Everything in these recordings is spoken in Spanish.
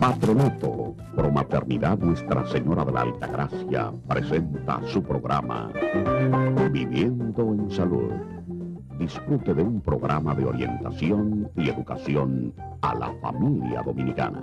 Patronato Promaternidad Nuestra Señora de la Altagracia presenta su programa Viviendo en Salud. Disfrute de un programa de orientación y educación a la familia dominicana.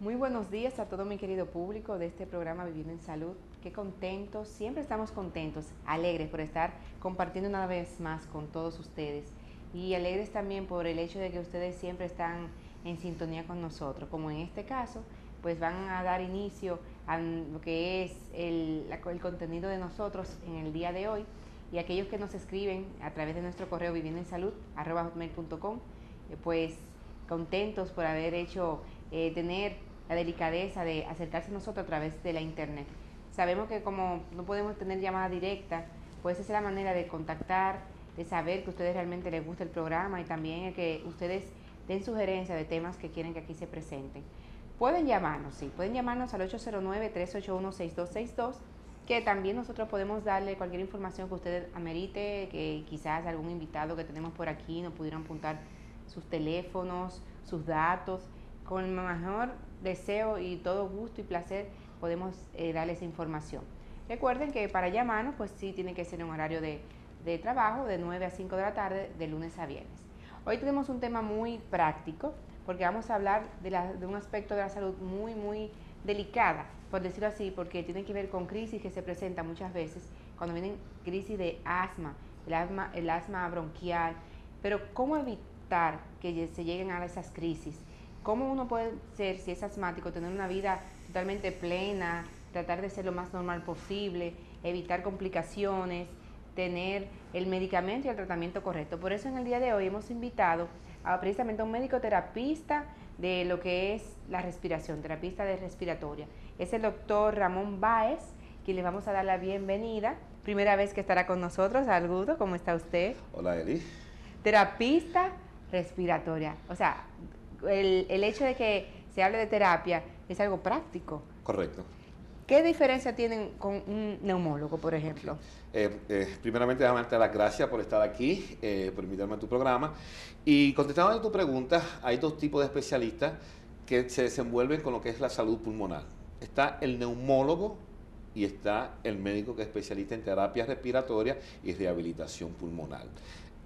Muy buenos días a todo mi querido público de este programa Viviendo en Salud. Qué contentos, siempre estamos contentos, alegres por estar compartiendo una vez más con todos ustedes. Y alegres también por el hecho de que ustedes siempre están en sintonía con nosotros, como en este caso, pues van a dar inicio a lo que es el contenido de nosotros en el día de hoy. Y aquellos que nos escriben a través de nuestro correo viviendoensalud@hotmail.com, pues contentos por haber hecho, tener la delicadeza de acercarse a nosotros a través de la internet. Sabemos que como no podemos tener llamada directa, pues esa es la manera de contactar, de saber que a ustedes realmente les gusta el programa y también el que ustedes den sugerencias de temas que quieren que aquí se presenten. Pueden llamarnos, sí, pueden llamarnos al 809-381-6262, que también nosotros podemos darle cualquier información que usted amerite, que quizás algún invitado que tenemos por aquí nos pudieran apuntar sus teléfonos, sus datos. Con el mejor deseo y todo gusto y placer podemos darles información. Recuerden que para llamarnos, pues sí tiene que ser en horario de trabajo, de 9 a 5 de la tarde, de lunes a viernes. Hoy tenemos un tema muy práctico, porque vamos a hablar de un aspecto de la salud muy delicada, por decirlo así, porque tiene que ver con crisis que se presentan muchas veces cuando vienen crisis de asma, el asma bronquial. Pero ¿cómo evitar que se lleguen a esas crisis? ¿Cómo uno puede ser, si es asmático, tener una vida totalmente plena, tratar de ser lo más normal posible, evitar complicaciones, tener el medicamento y el tratamiento correcto? Por eso en el día de hoy hemos invitado precisamente a un médico terapista de lo que es la respiración, terapista de respiratoria. Es el doctor Ramón Báez, quien le vamos a dar la bienvenida. Primera vez que estará con nosotros. Saludos, ¿cómo está usted? Hola, Eli. Terapista respiratoria. O sea, el hecho de que se hable de terapia es algo práctico. Correcto. ¿Qué diferencia tienen con un neumólogo, por ejemplo? Primeramente, déjame darte las gracias por estar aquí, por invitarme a tu programa. Y contestando a tu pregunta, hay dos tipos de especialistas que se desenvuelven con lo que es la salud pulmonar. Está el neumólogo y está el médico que es especialista en terapia respiratoria y rehabilitación pulmonar.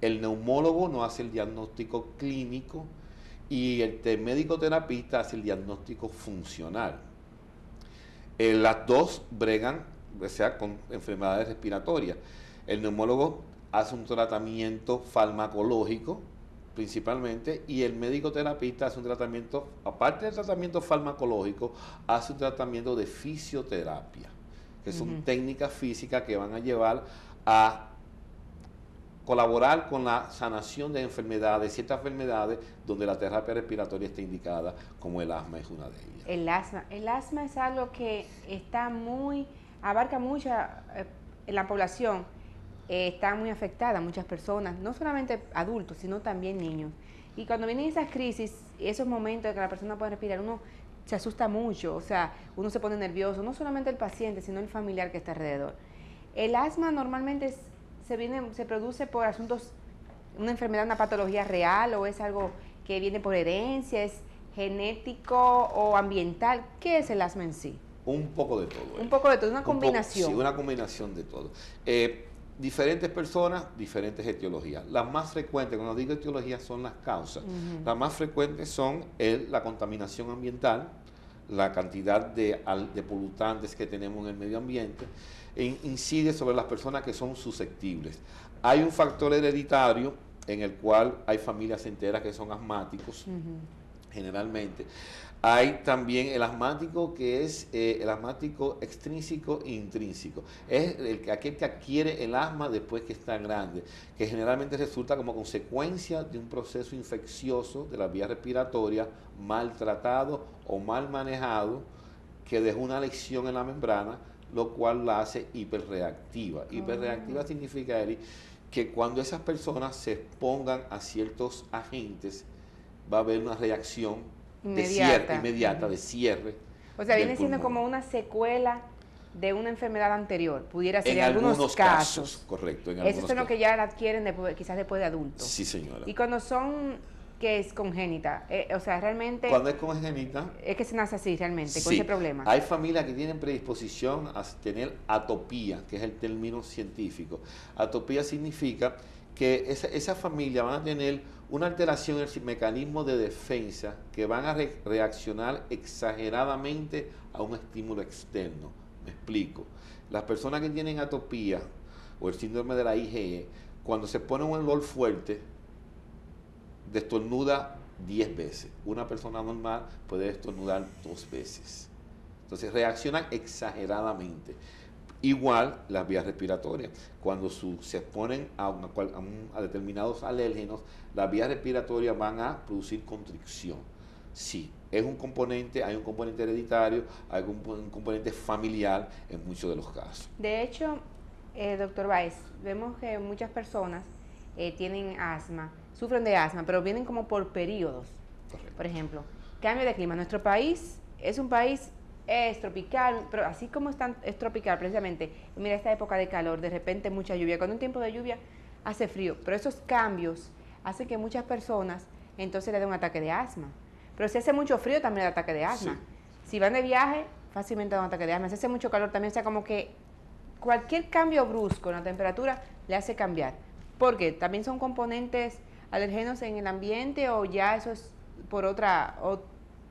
El neumólogo no hace el diagnóstico clínico y el médico terapista hace el diagnóstico funcional. Las dos bregan, o sea, con enfermedades respiratorias. El neumólogo hace un tratamiento farmacológico principalmente y el médico terapista hace un tratamiento, aparte del tratamiento farmacológico, hace un tratamiento de fisioterapia, que son técnicas físicas que van a llevar a colaborar con la sanación de enfermedades, ciertas enfermedades donde la terapia respiratoria está indicada, como el asma es una de ellas. El asma es algo que abarca mucha en la población, está muy afectada, muchas personas, no solamente adultos, sino también niños. Y cuando vienen esas crisis, esos momentos en que la persona puede respirar, uno se asusta mucho, o sea, uno se pone nervioso, no solamente el paciente, sino el familiar que está alrededor. El asma normalmente se produce por asuntos, una enfermedad, una patología real, o es algo que viene por herencia, es genético o ambiental. ¿Qué es el asma en sí? Un poco de todo. Un poco de todo, una combinación. Sí, una combinación de todo. Diferentes personas, diferentes etiologías. Las más frecuentes, cuando digo etiologías, son las causas. Las más frecuentes son la contaminación ambiental, la cantidad de polutantes que tenemos en el medio ambiente, incide sobre las personas que son susceptibles. Hay un factor hereditario en el cual hay familias enteras que son asmáticos, generalmente. Hay también el asmático que es el asmático extrínseco e intrínseco. Es aquel que adquiere el asma después que está grande, que generalmente resulta como consecuencia de un proceso infeccioso de la vía respiratoria maltratado o mal manejado, que dejó una lesión en la membrana, lo cual la hace hiperreactiva. Hiperreactiva significa, Eli, que cuando esas personas se expongan a ciertos agentes, va a haber una reacción inmediata de cierre. O sea, viene siendo como una secuela de una enfermedad anterior, pudiera ser en algunos casos. Correcto. Eso es lo que ya adquieren quizás después de adultos. Sí, señora. Y cuando son que es congénita? O sea, realmente... Cuando es congénita... Es que se nace así realmente, con Sí, ese problema. hay familias que tienen predisposición a tener atopía, que es el término científico. Atopía significa que esa familia van a tener una alteración en el mecanismo de defensa que van a reaccionar exageradamente a un estímulo externo. Me explico. Las personas que tienen atopía o el síndrome de la IgE, cuando se pone un olor fuerte, destornuda 10 veces. Una persona normal puede estornudar 2 veces. Entonces reaccionan exageradamente. Igual las vías respiratorias. Cuando se exponen a determinados alérgenos, las vías respiratorias van a producir constricción. Sí, es un componente, hay un componente hereditario, hay un componente familiar en muchos de los casos. De hecho, doctor Báez, vemos que muchas personas tienen asma, sufren de asma, pero vienen como por periodos. Correcto. Por ejemplo, cambio de clima. Nuestro país es un país tropical, pero así como es tropical precisamente, mira esta época de calor, de repente mucha lluvia, cuando un tiempo de lluvia hace frío, pero esos cambios hacen que muchas personas entonces le den un ataque de asma. Pero si hace mucho frío también le da ataque de asma. Sí. Si van de viaje, fácilmente da un ataque de asma. Si hace mucho calor también, o sea, como que cualquier cambio brusco en la temperatura le hace cambiar. ¿Por qué? ¿También son componentes alergenos en el ambiente o ya eso es por otra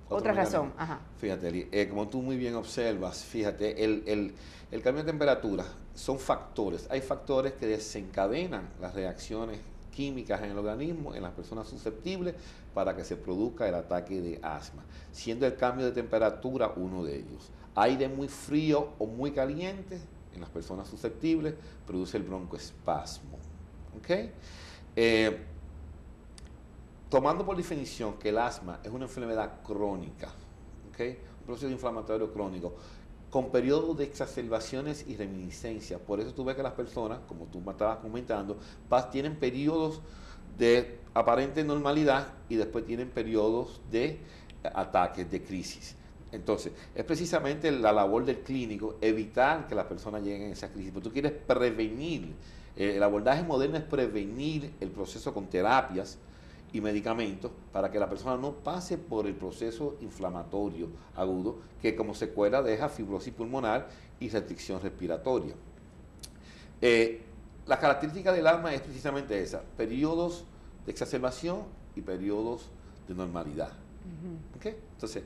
razón? Ajá. Fíjate, Eli, como tú muy bien observas, fíjate, el cambio de temperatura son factores. Hay factores que desencadenan las reacciones químicas en el organismo, en las personas susceptibles, para que se produzca el ataque de asma, siendo el cambio de temperatura uno de ellos. Aire muy frío o muy caliente, en las personas susceptibles, produce el broncoespasmo. ¿Okay? Tomando por definición que el asma es una enfermedad crónica, ¿okay? Un proceso inflamatorio crónico, con periodos de exacerbaciones y reminiscencias. Por eso tú ves que las personas, como tú me estabas comentando, tienen periodos de aparente normalidad y después tienen periodos de ataques, de crisis. Entonces, es precisamente la labor del clínico evitar que las personas lleguen a esa crisis. Pero tú quieres prevenir. El abordaje moderno es prevenir el proceso con terapias y medicamentos para que la persona no pase por el proceso inflamatorio agudo que como secuela deja fibrosis pulmonar y restricción respiratoria. La característica del asma es precisamente esa, periodos de exacerbación y periodos de normalidad. ¿Okay? Entonces,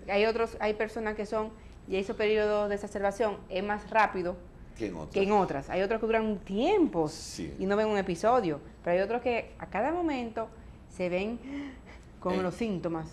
hay personas que son, y esos periodos de exacerbación es más rápido que en otras. Hay otros que duran un tiempo y no ven un episodio, pero hay otros que a cada momento se ven con los síntomas,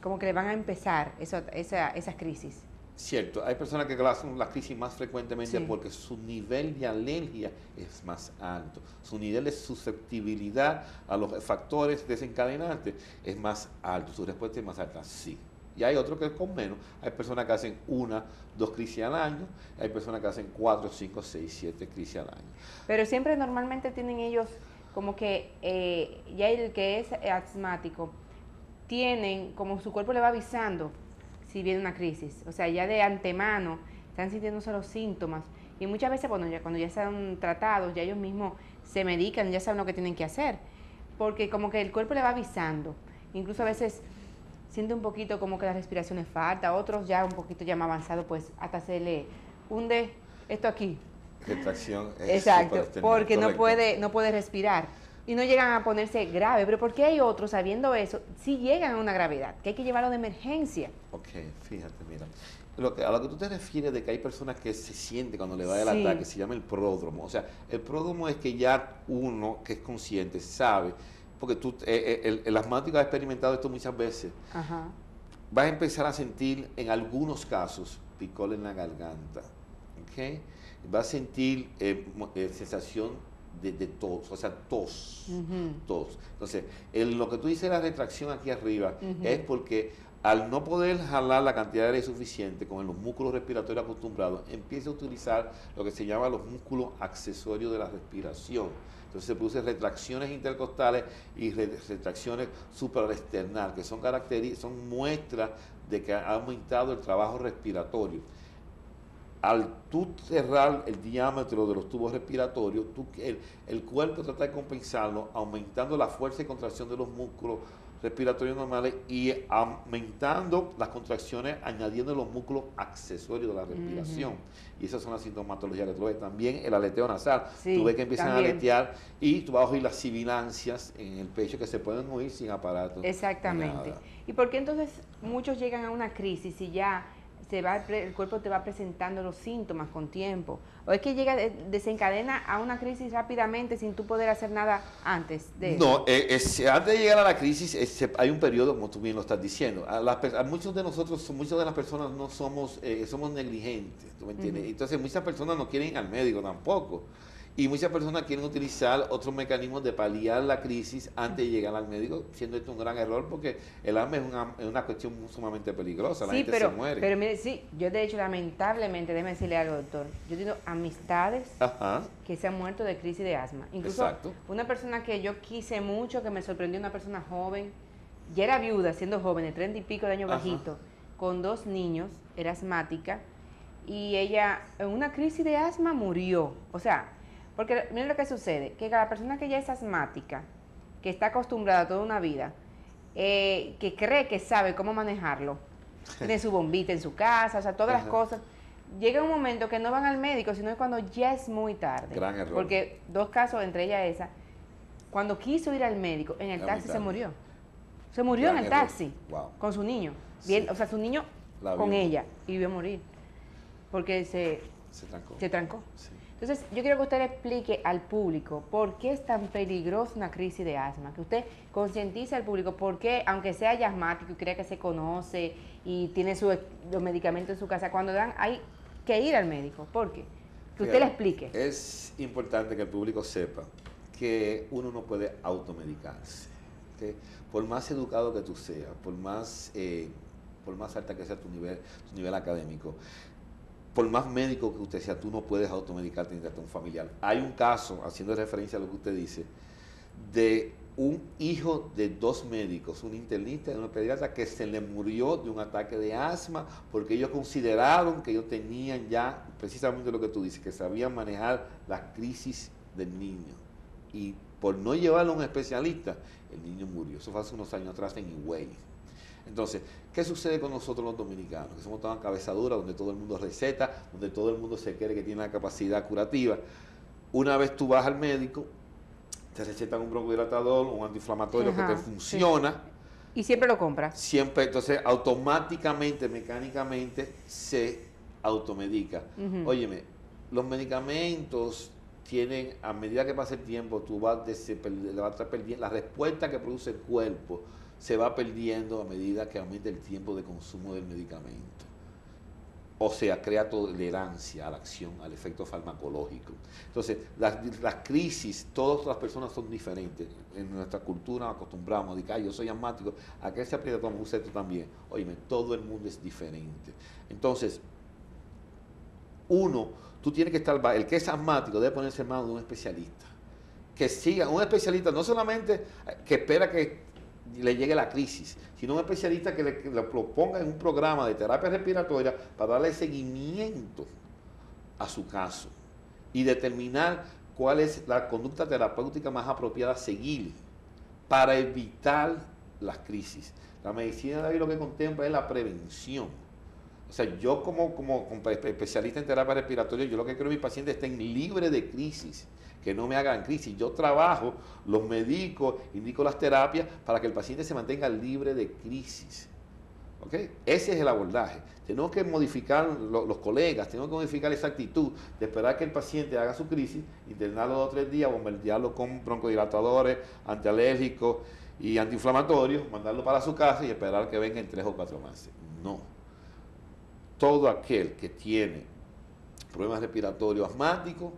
como que le van a empezar esas crisis. Cierto, hay personas que hacen las crisis más frecuentemente porque su nivel de alergia es más alto, su nivel de susceptibilidad a los factores desencadenantes es más alto, su respuesta es más alta, sí. Y hay otros que con menos, hay personas que hacen 1, 2 crisis al año, hay personas que hacen 4, 5, 6, 7 crisis al año. Pero siempre normalmente tienen ellos como que ya el que es asmático, tienen, como su cuerpo le va avisando si viene una crisis, o sea, ya de antemano están sintiéndose los síntomas y muchas veces cuando ya están tratados, ya ellos mismos se medican, ya saben lo que tienen que hacer, porque como que el cuerpo le va avisando, incluso a veces siente un poquito como que la respiración le falta, otros ya un poquito ya más avanzado, pues hasta se le hunde esto aquí. Retracción. Exacto, porque no puede respirar. Y no llegan a ponerse grave, pero ¿por qué hay otros, sabiendo eso, sí llegan a una gravedad, que hay que llevarlo de emergencia? Ok, fíjate, mira, a lo que tú te refieres de que hay personas que se sienten cuando le va el ataque, se llama el pródromo. O sea, el pródromo es que ya uno que es consciente sabe, porque el asmático ha experimentado esto muchas veces, vas a empezar a sentir en algunos casos picor en la garganta, ¿ok? Vas a sentir sensación de tos, o sea, tos. Entonces, lo que tú dices, la retracción aquí arriba, es porque al no poder jalar la cantidad de aire suficiente con los músculos respiratorios acostumbrados, empieza a utilizar lo que se llama los músculos accesorios de la respiración. Entonces se producen retracciones intercostales y retracciones supraesternales, que son muestras de que ha aumentado el trabajo respiratorio. Al tú cerrar el diámetro de los tubos respiratorios, el cuerpo trata de compensarlo aumentando la fuerza y contracción de los músculos respiratorios normales y aumentando las contracciones, añadiendo los músculos accesorios de la respiración. Y esas son las sintomatologías que tú ves. También el aleteo nasal. Sí, tú ves que empiezan también a aletear y tú vas a oír las sibilancias en el pecho que se pueden oír sin aparato. Exactamente. ¿Y por qué entonces muchos llegan a una crisis y ya el cuerpo te va presentando los síntomas con tiempo? ¿O es que desencadena a una crisis rápidamente sin tú poder hacer nada antes de eso? No, antes de llegar a la crisis hay un periodo, como tú bien lo estás diciendo. A muchos de nosotros, muchas de las personas no somos, somos negligentes, ¿tú me entiendes? Entonces muchas personas no quieren ir al médico tampoco. Y muchas personas quieren utilizar otros mecanismos de paliar la crisis antes de llegar al médico, siendo esto un gran error porque el asma es una cuestión sumamente peligrosa, la gente se muere. Pero mire, sí, yo de hecho lamentablemente, déjeme decirle algo, doctor, yo tengo amistades que se han muerto de crisis de asma. Incluso una persona que yo quise mucho, que me sorprendió, una persona joven, ya era viuda, siendo joven, de 30 y pico de años bajito, con 2 niños, era asmática, y ella en una crisis de asma murió. O sea, porque miren lo que sucede, que la persona que ya es asmática, que está acostumbrada toda una vida, que cree que sabe cómo manejarlo, tiene su bombita en su casa, o sea, todas las cosas, llega un momento que no van al médico, sino es cuando ya es muy tarde. Gran error. Porque 2 casos, entre ellas esa, cuando quiso ir al médico, en el taxi se murió. Se murió en el taxi, con su niño, bien, o sea, su niño con ella, y vio morir, porque se trancó. Sí. Entonces, yo quiero que usted le explique al público por qué es tan peligrosa una crisis de asma, que usted concientice al público por qué, aunque sea ya asmático y crea que se conoce y tiene los medicamentos en su casa, cuando dan, hay que ir al médico. ¿Por qué? Que usted le explique. Es importante que el público sepa que uno no puede automedicarse. ¿Okay? Por más educado que tú seas, por más alta que sea tu nivel académico, por más médico que usted sea, tú no puedes automedicarte ni tratar a un familiar. Hay un caso, haciendo referencia a lo que usted dice, de un hijo de 2 médicos, un internista y un pediatra, que se le murió de un ataque de asma porque ellos consideraron que ellos tenían ya precisamente lo que tú dices, que sabían manejar la crisis del niño. Y por no llevarlo a un especialista, el niño murió. Eso fue hace unos años atrás en Higüey. Entonces, ¿qué sucede con nosotros los dominicanos? Que somos tan cabezaduras, donde todo el mundo receta, donde todo el mundo se cree que tiene la capacidad curativa. Una vez tú vas al médico, te recetan un broncodilatador, un antiinflamatorio que te funciona. Sí. Y siempre lo compras. Siempre, entonces, automáticamente, mecánicamente, se automedica. Óyeme, los medicamentos tienen, a medida que pasa el tiempo, tú vas a perdiendo la respuesta que produce el cuerpo, se va perdiendo a medida que aumenta el tiempo de consumo del medicamento. O sea, crea tolerancia a la acción, al efecto farmacológico. Entonces, las crisis, todas las personas son diferentes. En nuestra cultura nos acostumbramos a decir, yo soy asmático, a que se aprieta como usted también. Óyeme, todo el mundo es diferente. Entonces, tú tienes que estar, el que es asmático debe ponerse en manos de un especialista. Que siga, un especialista no solamente que espera que le llegue la crisis, sino un especialista que lo ponga en un programa de terapia respiratoria para darle seguimiento a su caso y determinar cuál es la conducta terapéutica más apropiada a seguir para evitar las crisis. La medicina de hoy lo que contempla es la prevención. O sea, yo como especialista en terapia respiratoria, yo lo que quiero es que mis pacientes estén libres de crisis, que no me hagan crisis. Yo trabajo, los medico, indico las terapias para que el paciente se mantenga libre de crisis. ¿Okay? Ese es el abordaje. Tenemos que modificar, los colegas, tenemos que modificar esa actitud de esperar que el paciente haga su crisis, internarlo 2 o 3 días, bombardearlo con broncodilatadores, antialérgicos y antiinflamatorios, mandarlo para su casa y esperar que venga en 3 o 4 meses. No. Todo aquel que tiene problemas respiratorios asmáticos,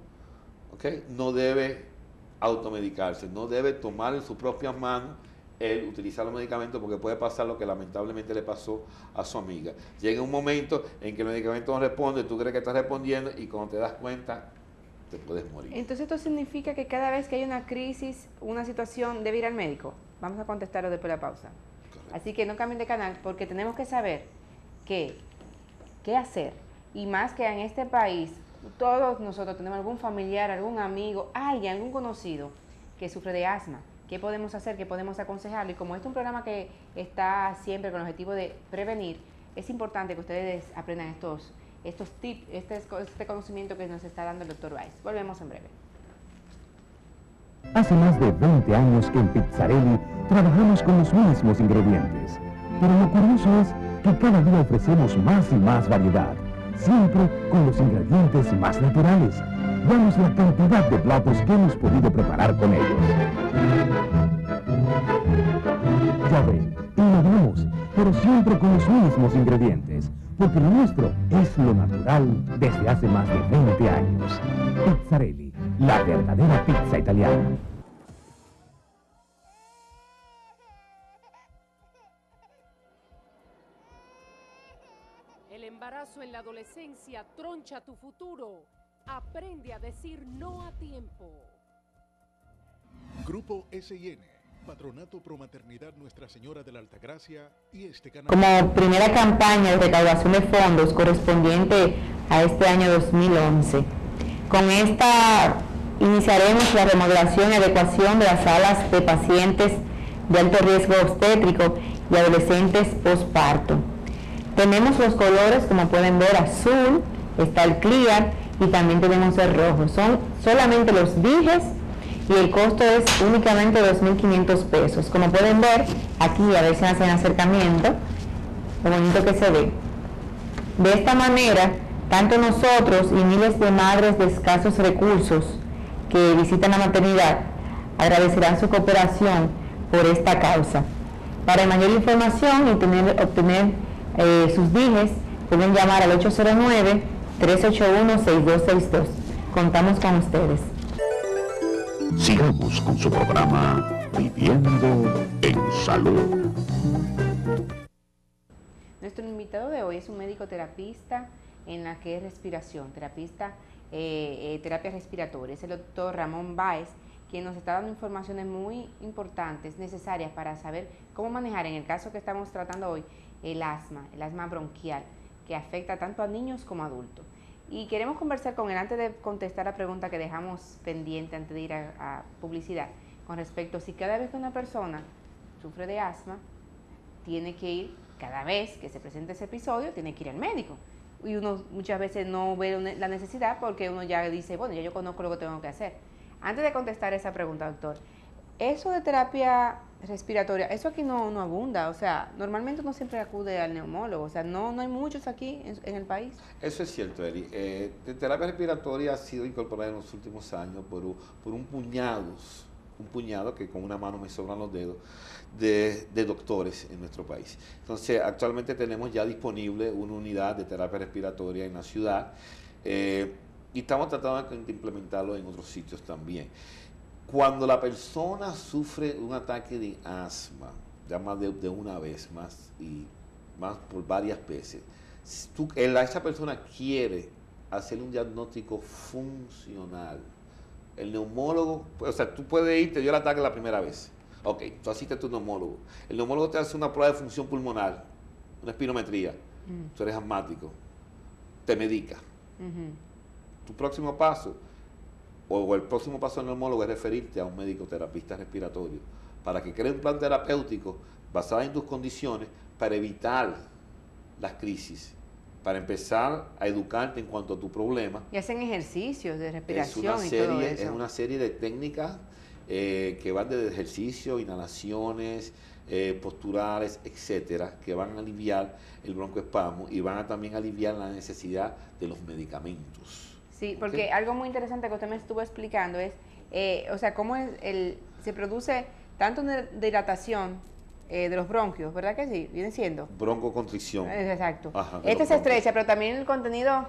¿okay?, no debe automedicarse, no debe tomar en sus propias manos el utilizar los medicamentos, porque puede pasar lo que lamentablemente le pasó a su amiga. Llega un momento en que el medicamento no responde, tú crees que está respondiendo y cuando te das cuenta te puedes morir. Entonces esto significa que cada vez que hay una crisis, una situación, debe ir al médico. Vamos a contestarlo después de la pausa. Correcto. Así que no cambien de canal porque tenemos que saber qué hacer. Y más que en este país, todos nosotros tenemos algún familiar, algún amigo, alguien, algún conocido que sufre de asma, qué podemos hacer, qué podemos aconsejarlo. Y como este es un programa que está siempre con el objetivo de prevenir, es importante que ustedes aprendan estos tips, este conocimiento que nos está dando el doctor Báez. Volvemos en breve. Hace más de 20 años que en Pizzarelli trabajamos con los mismos ingredientes, pero lo curioso es que cada día ofrecemos más y más variedad, siempre con los ingredientes más naturales. Veamos la cantidad de platos que hemos podido preparar con ellos. Ya ven, innovamos, pero siempre con los mismos ingredientes, porque lo nuestro es lo natural desde hace más de 20 años. Pizzarelli, la verdadera pizza italiana. El embarazo en la adolescencia troncha tu futuro. Aprende a decir no a tiempo. Grupo SIN, Patronato Pro Maternidad Nuestra Señora de la Altagracia y este canal. Como primera campaña de recaudación de fondos correspondiente a este año 2011. Con esta iniciaremos la remodelación y adecuación de las salas de pacientes de alto riesgo obstétrico y adolescentes posparto. Tenemos los colores, como pueden ver, azul, está el clear y también tenemos el rojo. Son solamente los dijes y el costo es únicamente 2.500 pesos. Como pueden ver, aquí a ver si hacen acercamiento, lo bonito que se ve. De esta manera, tanto nosotros y miles de madres de escasos recursos que visitan la maternidad agradecerán su cooperación por esta causa. Para mayor información y obtener sus dijes, pueden llamar al 809-381-6262. Contamos con ustedes. Sigamos con su programa Viviendo en Salud. Nuestro invitado de hoy es un médico terapista en la que es respiración, terapista, terapia respiratoria. Es el doctor Ramón Báez, quien nos está dando informaciones muy importantes, necesarias para saber cómo manejar, en el caso que estamos tratando hoy, el asma bronquial, que afecta tanto a niños como a adultos. Y queremos conversar con él antes de contestar la pregunta que dejamos pendiente antes de ir a publicidad, con respecto a si cada vez que una persona sufre de asma, tiene que ir, cada vez que se presente ese episodio, tiene que ir al médico. Y uno muchas veces no ve la necesidad porque uno ya dice, bueno, ya yo conozco lo que tengo que hacer. Antes de contestar esa pregunta, doctor, eso de terapia respiratoria, eso aquí no abunda, o sea, normalmente uno siempre acude al neumólogo, o sea, no hay muchos aquí en el país. Eso es cierto, Eli. Terapia respiratoria ha sido incorporada en los últimos años por un puñado que con una mano me sobran los dedos, de doctores en nuestro país. Entonces, actualmente tenemos ya disponible una unidad de terapia respiratoria en la ciudad y estamos tratando de implementarlo en otros sitios también. Cuando la persona sufre un ataque de asma, ya más de una vez, más por varias veces, esa persona quiere hacer un diagnóstico funcional. El neumólogo, o sea, tú puedes ir, te dio el ataque la primera vez. Ok, tú asistes a tu neumólogo. El neumólogo te hace una prueba de función pulmonar, una espirometría. Tú eres asmático. Te medica. Tu próximo paso, o el próximo paso del neumólogo es referirte a un médico terapista respiratorio para que cree un plan terapéutico basado en tus condiciones para evitar las crisis, para empezar a educarte en cuanto a tu problema. Y hacen ejercicios de respiración y todo eso. Es una serie de técnicas que van desde ejercicio, inhalaciones, posturales, etcétera, que van a aliviar el broncoespasmo y van a también aliviar la necesidad de los medicamentos. Sí, porque algo muy interesante que usted me estuvo explicando es, o sea, cómo se produce tanto de dilatación de los bronquios, ¿verdad que sí? Viene siendo. Broncoconstricción. Exacto. Ajá, Se estrecha, pero también el contenido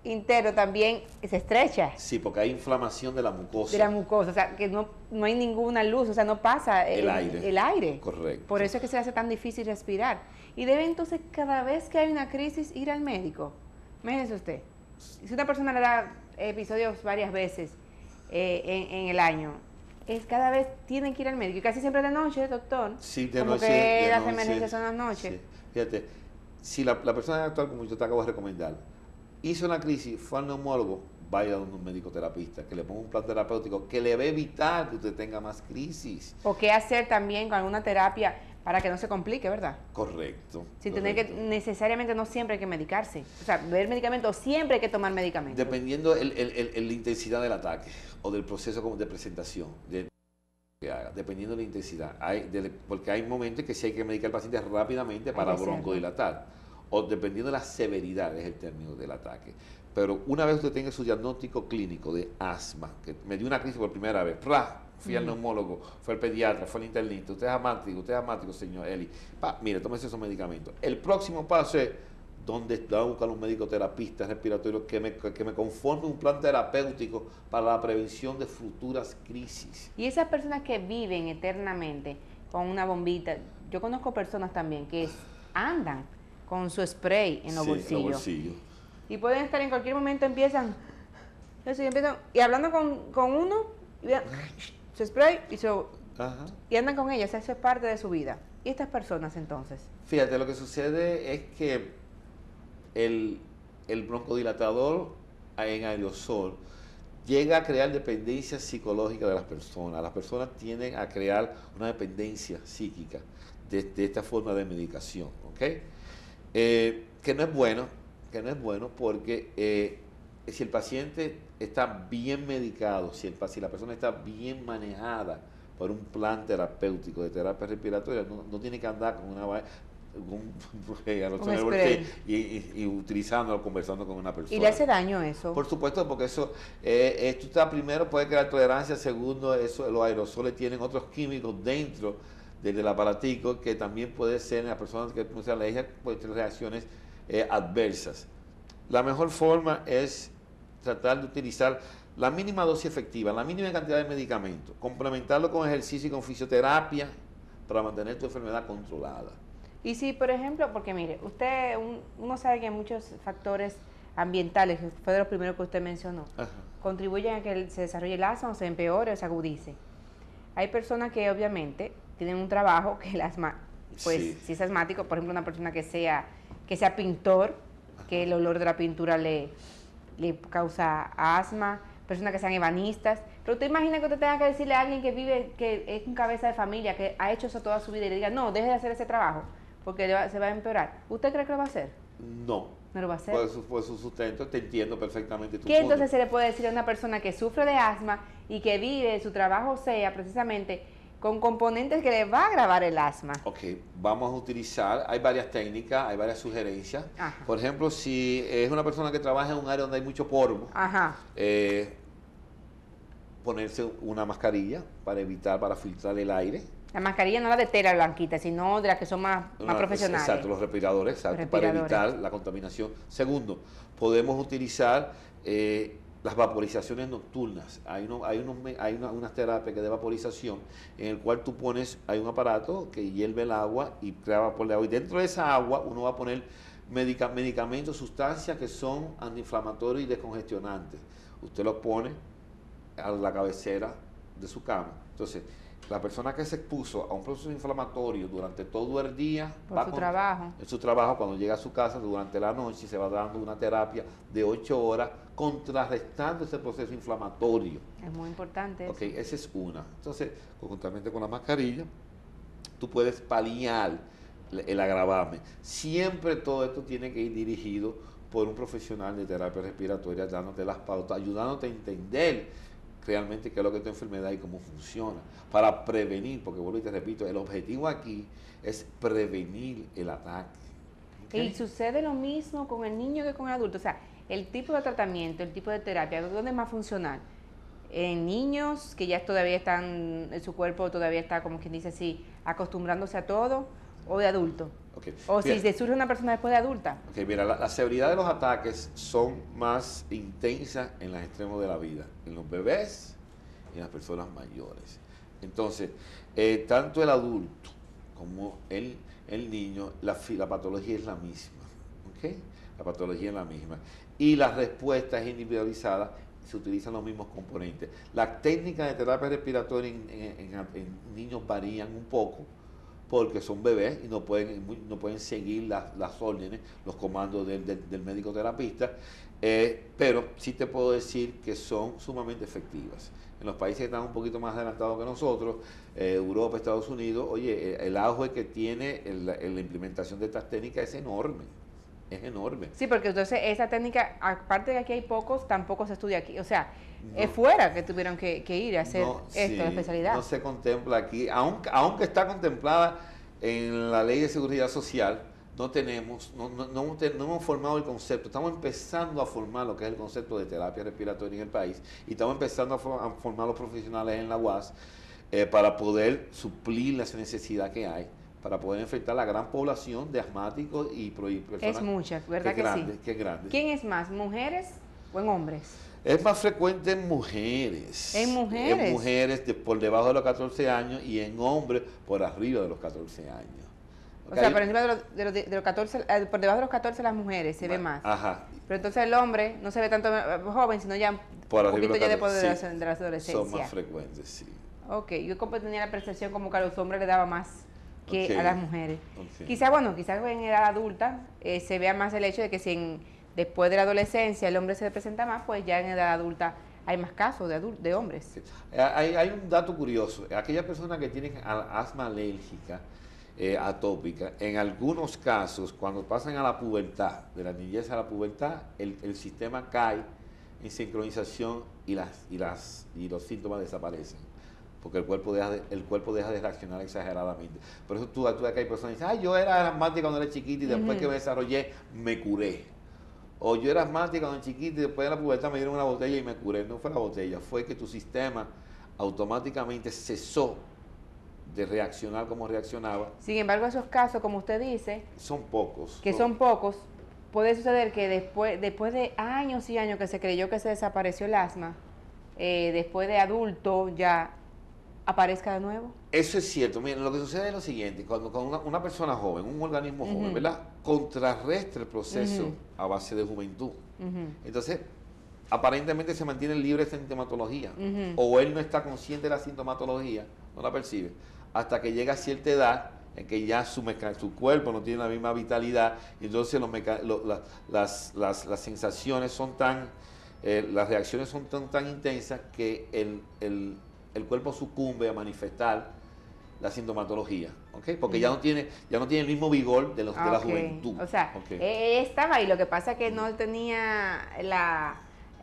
interno también se estrecha. Sí, porque hay inflamación de la mucosa. De la mucosa, o sea, que no hay ninguna luz, o sea, no pasa el aire. Correcto. Por eso es que se hace tan difícil respirar. Y debe entonces, cada vez que hay una crisis, ir al médico. Imagínese usted. Si una persona le da episodios varias veces en el año, cada vez tienen que ir al médico. Y casi siempre de noche, doctor. Sí, de como noche. Que las emergencias son las noches. Sí. Fíjate, si la persona actual, como yo te acabo de recomendar, hizo una crisis, fue al neumólogo, vaya a un médico terapista, que le ponga un plan terapéutico que le va a evitar que usted tenga más crisis. O qué hacer también con alguna terapia para que no se complique, ¿verdad? Correcto. Sin tener que, necesariamente no siempre hay que medicarse. O sea, ver medicamentos, siempre hay que tomar medicamentos. Dependiendo la intensidad del ataque o del proceso de presentación. Que haga, dependiendo de la intensidad. Porque hay momentos que sí hay que medicar al paciente rápidamente para broncodilatar. O dependiendo de la severidad, es el término del ataque. Pero una vez usted tenga su diagnóstico clínico de asma, que me dio una crisis por primera vez, fui al neumólogo, fue al pediatra, fue al internista, usted es asmático, señor Eli. Mire, tómese esos medicamentos. El próximo paso es donde va a buscar un médico terapista respiratorio que me conforme un plan terapéutico para la prevención de futuras crisis. Y esas personas que viven eternamente con una bombita, yo conozco personas también que andan con su spray en los bolsillos. Y pueden estar en cualquier momento, empiezan y hablando con uno, y su spray y andan con ellos, eso es parte de su vida. ¿Y estas personas entonces? Fíjate, lo que sucede es que el broncodilatador en aerosol llega a crear dependencia psicológica de las personas. Las personas tienden a crear una dependencia psíquica de esta forma de medicación, ¿ok? Que no es bueno porque si el paciente está bien medicado, si la persona está bien manejada por un plan terapéutico de terapia respiratoria, no tiene que andar con una y utilizándolo, conversando con una persona. ¿Y le hace daño eso? Por supuesto, porque eso, primero puede crear tolerancia, segundo, los aerosoles tienen otros químicos dentro del aparatico que también puede ser en las personas que no sean alérgicas, pueden tener reacciones adversas. La mejor forma es tratar de utilizar la mínima dosis efectiva, la mínima cantidad de medicamentos, complementarlo con ejercicio y con fisioterapia para mantener tu enfermedad controlada. Y si, por ejemplo, porque mire, uno sabe que hay muchos factores ambientales, que fue de los primeros que usted mencionó, contribuyen a que se desarrolle el asma o se empeore o se agudice. Hay personas que obviamente tienen un trabajo que el asma, pues si es asmático, por ejemplo, una persona que sea pintor, que el olor de la pintura le causa asma, personas que sean ebanistas, pero usted imagina que usted tenga que decirle a alguien que es un cabeza de familia, que ha hecho eso toda su vida y le diga, no, deje de hacer ese trabajo, porque se va a empeorar. ¿Usted cree que lo va a hacer? No. ¿No lo va a hacer? Por su sustento, te entiendo perfectamente tu ¿Qué punto. entonces se le puede decir a una persona que sufre de asma y que vive, su trabajo sea precisamente con componentes que le va a agravar el asma? Ok, vamos a utilizar, hay varias técnicas, hay varias sugerencias. Por ejemplo, si es una persona que trabaja en un área donde hay mucho polvo, ponerse una mascarilla para filtrar el aire. La mascarilla no la de tela blanquita, sino de las que son más profesionales. Exacto, los respiradores, para evitar la contaminación. Segundo, podemos utilizar las vaporizaciones nocturnas. Hay unas terapias de vaporización en el cual tú hay un aparato que hierve el agua y crea vapor de agua. Y dentro de esa agua uno va a poner medicamentos, sustancias que son antiinflamatorios y descongestionantes. Usted los pone a la cabecera de su cama. Entonces, la persona que se expuso a un proceso inflamatorio durante todo el día, en su trabajo, cuando llega a su casa durante la noche, se va dando una terapia de 8 horas contrarrestando ese proceso inflamatorio. Es muy importante eso. Ok, esa es una. Entonces, conjuntamente con la mascarilla, tú puedes paliar el agravame. Siempre todo esto tiene que ir dirigido por un profesional de terapia respiratoria, dándote las pautas, ayudándote a entender realmente qué es lo que es tu enfermedad y cómo funciona, para prevenir, porque vuelvo y te repito, el objetivo aquí es prevenir el ataque. ¿Okay? Y sucede lo mismo con el niño que con el adulto, o sea, el tipo de tratamiento, el tipo de terapia, ¿dónde es más funcional? En niños que ya todavía están, su cuerpo todavía está, como quien dice así, acostumbrándose a todo, o de adulto. Okay. O si se surge una persona después de adulta. Okay, mira, la severidad de los ataques son más intensas en los extremos de la vida, en los bebés y en las personas mayores. Entonces, tanto el adulto como el niño, la patología es la misma. ¿Okay? La patología es la misma. Y la respuesta es individualizada, se utilizan los mismos componentes. Las técnicas de terapia respiratoria en niños varían un poco, porque son bebés y no pueden seguir las órdenes, los comandos del médico terapista. Pero sí te puedo decir que son sumamente efectivas. En los países que están un poquito más adelantados que nosotros, Europa, Estados Unidos, oye, el auge que tiene la implementación de estas técnicas es enorme. Es enorme. Sí, porque entonces esa técnica, aparte de que aquí hay pocos, tampoco se estudia aquí. O sea, es fuera que tuvieron que ir a hacer esto, la especialidad. No se contempla aquí, aunque está contemplada en la Ley de Seguridad Social, no hemos formado el concepto. Estamos empezando a formar lo que es el concepto de terapia respiratoria en el país y estamos empezando a formar los profesionales en la UAS para poder suplir la necesidad que hay, para poder enfrentar la gran población de asmáticos y personas. Es mucha, ¿verdad que sí? Que es grande. ¿Quién es más, mujeres o en hombres? Es más frecuente en mujeres. ¿En mujeres? En mujeres por debajo de los 14 años y en hombres por arriba de los 14 años. O sea, por encima de los 14, por debajo de los 14 las mujeres se ve más. Ajá. Pero entonces el hombre no se ve tanto joven, sino ya por un poquito ya después de, sí, de la adolescencia. Son más frecuentes, sí. Ok, yo como tenía la percepción como que a los hombres le daba más que a las mujeres. Okay. Quizás en edad adulta se vea más el hecho de que si después de la adolescencia el hombre se presenta más, pues ya en edad adulta hay más casos de hombres. Sí. Hay un dato curioso. Aquellas personas que tienen asma alérgica, atópica, en algunos casos, cuando pasan a la pubertad, de la niñez a la pubertad, el sistema cae en sincronización y los síntomas desaparecen. Porque el cuerpo deja de reaccionar exageradamente. Por eso tú ves que hay personas que dicen, yo era asmática cuando era chiquita y después que me desarrollé, me curé. O yo era asmática cuando era chiquita y después de la pubertad me dieron una botella y me curé. No fue la botella, fue que tu sistema automáticamente cesó de reaccionar como reaccionaba. Sin embargo, esos casos, como usted dice, son pocos. Son pocos, puede suceder que después de años y años que se creyó que se desapareció el asma, después de adulto ya aparezca de nuevo. Eso es cierto. Miren, lo que sucede es lo siguiente, cuando una persona joven, un organismo joven, ¿verdad? Contrarrestra el proceso a base de juventud. Entonces, aparentemente se mantiene libre de sintomatología, o él no está consciente de la sintomatología, no la percibe, hasta que llega a cierta edad en que ya su cuerpo no tiene la misma vitalidad, y entonces las sensaciones son las reacciones son tan intensas que el cuerpo sucumbe a manifestar la sintomatología, ¿ok? Porque ya no tiene el mismo vigor de la juventud. O sea, estaba ahí, lo que pasa es que no tenía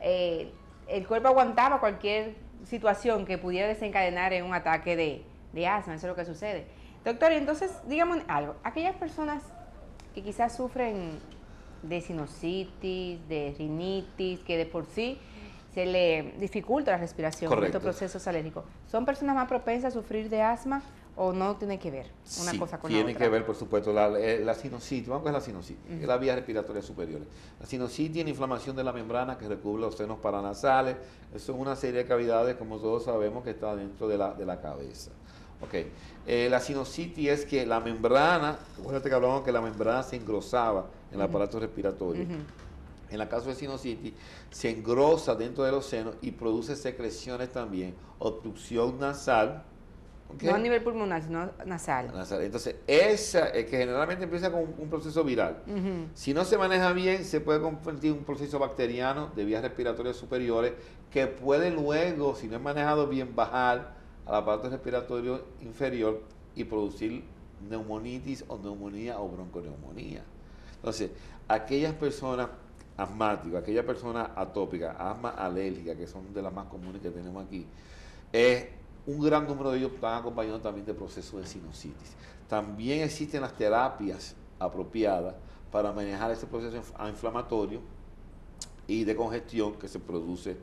el cuerpo aguantaba cualquier situación que pudiera desencadenar en un ataque de asma, eso es lo que sucede. Doctor, y entonces, dígame algo, aquellas personas que quizás sufren de sinusitis, de rinitis, que de por sí se le dificulta la respiración en estos procesos alérgicos, ¿son personas más propensas a sufrir de asma o no tiene que ver una cosa con la otra? Tiene que ver, por supuesto, la sinusitis. Vamos a ver la sinusitis, es la vía respiratoria superior. La sinusitis es la inflamación de la membrana que recubre los senos paranasales. Eso es una serie de cavidades, como todos sabemos, que está dentro de la cabeza. Okay. La sinusitis es que la membrana, acuérdate que hablamos que la membrana se engrosaba en el aparato respiratorio. En el caso de sinusitis, se engrosa dentro de los senos y produce secreciones también, obstrucción nasal. ¿Okay? No a nivel pulmonar, sino nasal. Entonces, esa es que generalmente empieza con un proceso viral. Si no se maneja bien, se puede convertir en un proceso bacteriano de vías respiratorias superiores que puede luego, si no es manejado bien, bajar al aparato respiratorio inferior y producir neumonitis o neumonía o bronconeumonía. Entonces, aquellas personas asmáticas, aquellas personas atópicas, asma alérgica, que son de las más comunes que tenemos aquí, un gran número de ellos están acompañados también de procesos de sinusitis. También existen las terapias apropiadas para manejar ese proceso inflamatorio y de congestión que se produce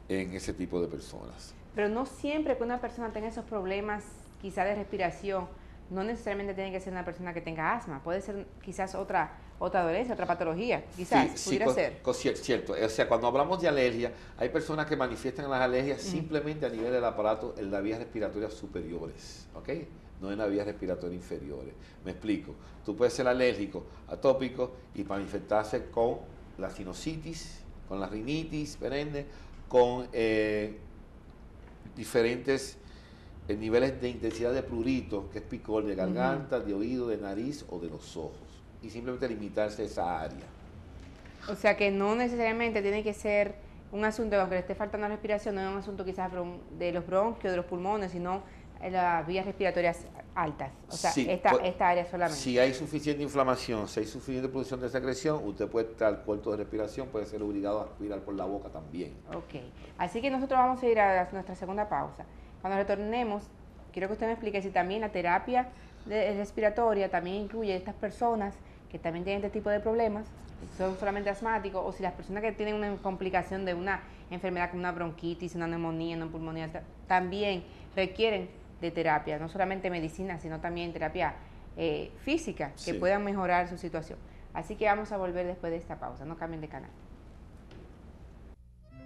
en ese tipo de personas. Pero no siempre que una persona tenga esos problemas, quizás de respiración, no necesariamente tiene que ser una persona que tenga asma, puede ser quizás otra dolencia, otra patología, quizás, pudiera ser. Cierto, o sea, cuando hablamos de alergia, hay personas que manifiestan las alergias simplemente a nivel del aparato, en las vías respiratorias superiores, ¿ok? No en las vías respiratorias inferiores. Me explico, tú puedes ser alérgico, atópico y manifestarse con la sinusitis, con la rinitis perenne, con diferentes niveles de intensidad de prurito, que es picor de garganta, de oído, de nariz o de los ojos, y simplemente limitarse a esa área. O sea que no necesariamente tiene que ser un asunto, aunque le esté faltando la respiración, no es un asunto quizás de los bronquios, de los pulmones, sino en las vías respiratorias altas. O sea, Sí, esta área solamente. Si hay suficiente inflamación, si hay suficiente producción de secreción, usted puede estar corto de respiración, puede ser obligado a respirar por la boca también. Ok. Así que nosotros vamos a ir a nuestra segunda pausa. Cuando retornemos, quiero que usted me explique si también la terapia respiratoria también incluye a estas personas que también tienen este tipo de problemas, son solamente asmáticos, o si las personas que tienen una complicación de una enfermedad como una bronquitis, una neumonía, una pulmonía, también requieren de terapia, no solamente medicina, sino también terapia física, que puedan mejorar su situación. Así que vamos a volver después de esta pausa, no cambien de canal.